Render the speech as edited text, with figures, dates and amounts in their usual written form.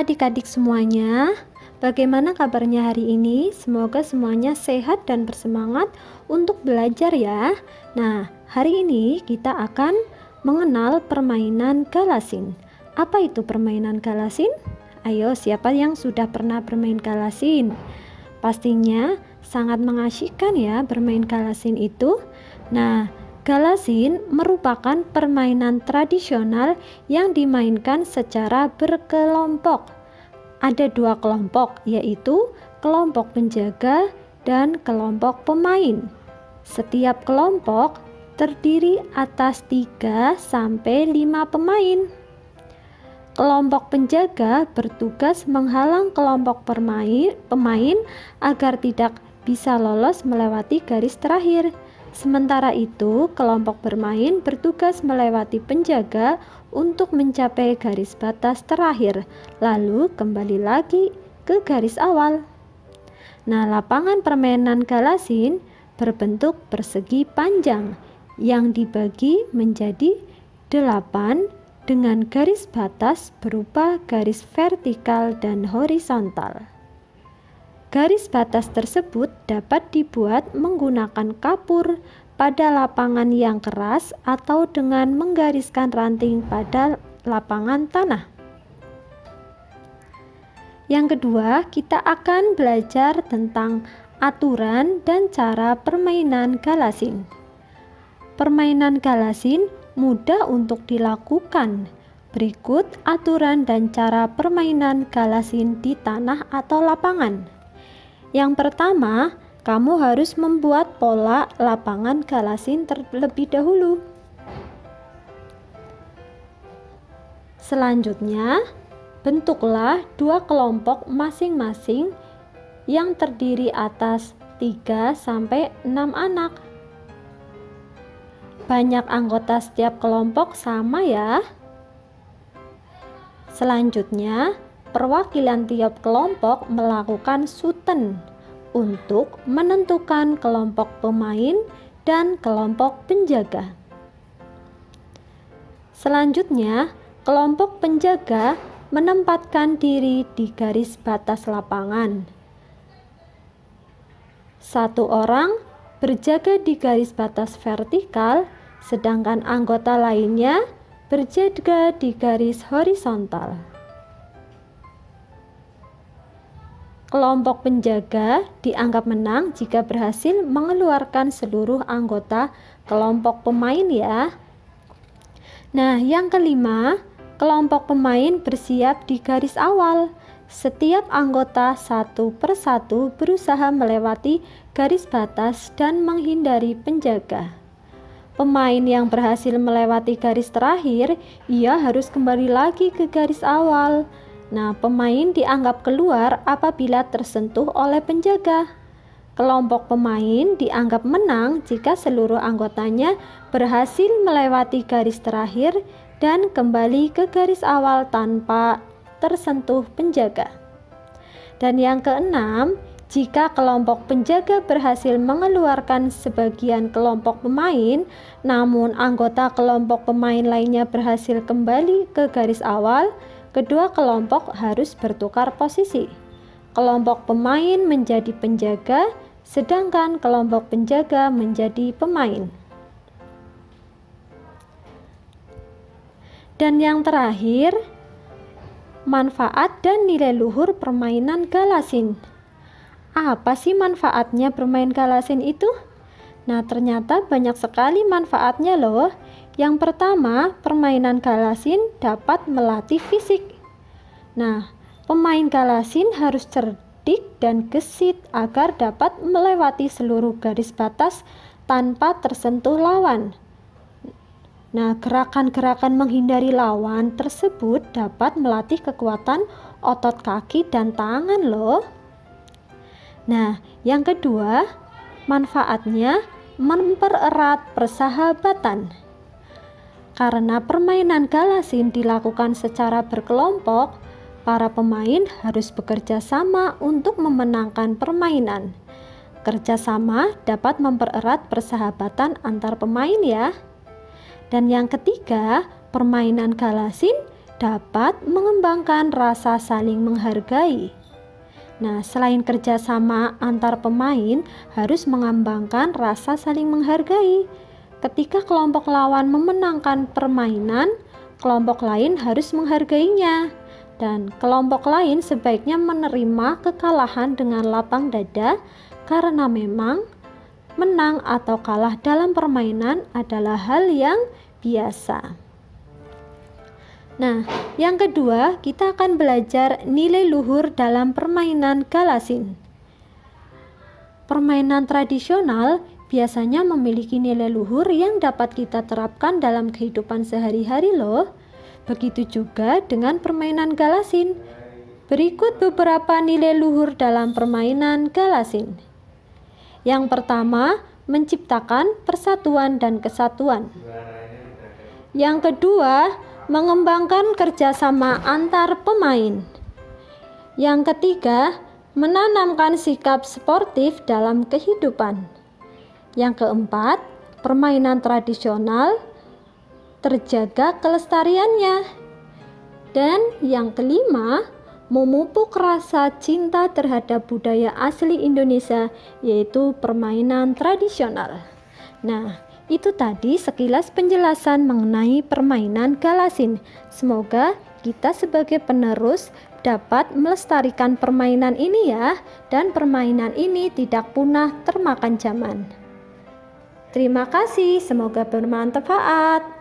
adik-adik semuanya, bagaimana kabarnya hari ini? Semoga semuanya sehat dan bersemangat untuk belajar ya. Nah, hari ini kita akan mengenal permainan galasin. Apa itu permainan galasin? Ayo, siapa yang sudah pernah bermain galasin? Pastinya sangat mengasyikkan ya bermain galasin itu. Nah, galasin merupakan permainan tradisional yang dimainkan secara berkelompok. Ada dua kelompok, yaitu kelompok penjaga dan kelompok pemain. Setiap kelompok terdiri atas 3 sampai 5 pemain. Kelompok penjaga bertugas menghalang kelompok pemain agar tidak bisa lolos melewati garis terakhir. Sementara itu, kelompok bermain bertugas melewati penjaga untuk mencapai garis batas terakhir, lalu kembali lagi ke garis awal. Nah, lapangan permainan galasin berbentuk persegi panjang yang dibagi menjadi 8 dengan garis batas berupa garis vertikal dan horizontal. Garis batas tersebut dapat dibuat menggunakan kapur pada lapangan yang keras atau dengan menggariskan ranting pada lapangan tanah. Yang kedua, kita akan belajar tentang aturan dan cara permainan galasin. Permainan galasin mudah untuk dilakukan. Berikut aturan dan cara permainan galasin di tanah atau lapangan. Yang pertama, kamu harus membuat pola lapangan galasin terlebih dahulu. Selanjutnya, bentuklah 2 kelompok masing-masing yang terdiri atas 3 sampai 6 anak. Banyak anggota setiap kelompok sama ya. Selanjutnya, perwakilan tiap kelompok melakukan shooten untuk menentukan kelompok pemain dan kelompok penjaga. Selanjutnya, kelompok penjaga menempatkan diri di garis batas lapangan. 1 orang berjaga di garis batas vertikal, sedangkan anggota lainnya berjaga di garis horizontal. Kelompok penjaga dianggap menang jika berhasil mengeluarkan seluruh anggota kelompok pemain ya. Nah, yang kelima, kelompok pemain bersiap di garis awal. Setiap anggota satu persatu berusaha melewati garis batas dan menghindari penjaga. Pemain yang berhasil melewati garis terakhir, ia harus kembali lagi ke garis awal. Nah, pemain dianggap keluar apabila tersentuh oleh penjaga. Kelompok pemain dianggap menang jika seluruh anggotanya berhasil melewati garis terakhir dan kembali ke garis awal tanpa tersentuh penjaga. Dan yang keenam, jika kelompok penjaga berhasil mengeluarkan sebagian kelompok pemain, namun anggota kelompok pemain lainnya berhasil kembali ke garis awal, kedua kelompok harus bertukar posisi. Kelompok pemain menjadi penjaga, sedangkan kelompok penjaga menjadi pemain. Dan yang terakhir, manfaat dan nilai luhur permainan galasin. Apa sih manfaatnya bermain galasin itu? Nah, ternyata banyak sekali manfaatnya loh. Yang pertama, permainan galasin dapat melatih fisik. Nah, pemain galasin harus cerdik dan gesit agar dapat melewati seluruh garis batas tanpa tersentuh lawan. Nah, gerakan-gerakan menghindari lawan tersebut dapat melatih kekuatan otot kaki dan tangan loh. Nah, yang kedua, manfaatnya mempererat persahabatan. Karena permainan galasin dilakukan secara berkelompok, para pemain harus bekerja sama untuk memenangkan permainan. Kerjasama dapat mempererat persahabatan antar pemain ya. Dan yang ketiga, permainan galasin dapat mengembangkan rasa saling menghargai. Nah, selain kerjasama antar pemain, harus mengembangkan rasa saling menghargai. Ketika kelompok lawan memenangkan permainan, kelompok lain harus menghargainya. Dan kelompok lain sebaiknya menerima kekalahan dengan lapang dada, karena memang menang atau kalah dalam permainan adalah hal yang biasa. Nah, yang kedua, kita akan belajar nilai luhur dalam permainan galasin. Permainan tradisional biasanya memiliki nilai luhur yang dapat kita terapkan dalam kehidupan sehari-hari loh. Begitu juga dengan permainan galasin. Berikut beberapa nilai luhur dalam permainan galasin. Yang pertama, menciptakan persatuan dan kesatuan. Yang kedua, mengembangkan kerjasama antar pemain. Yang ketiga, menanamkan sikap sportif dalam kehidupan. Yang keempat, permainan tradisional terjaga kelestariannya. Dan yang kelima, memupuk rasa cinta terhadap budaya asli Indonesia, yaitu permainan tradisional. Nah, itu tadi sekilas penjelasan mengenai permainan galasin. Semoga kita sebagai penerus dapat melestarikan permainan ini ya, dan permainan ini tidak punah termakan zaman. Terima kasih, semoga bermanfaat.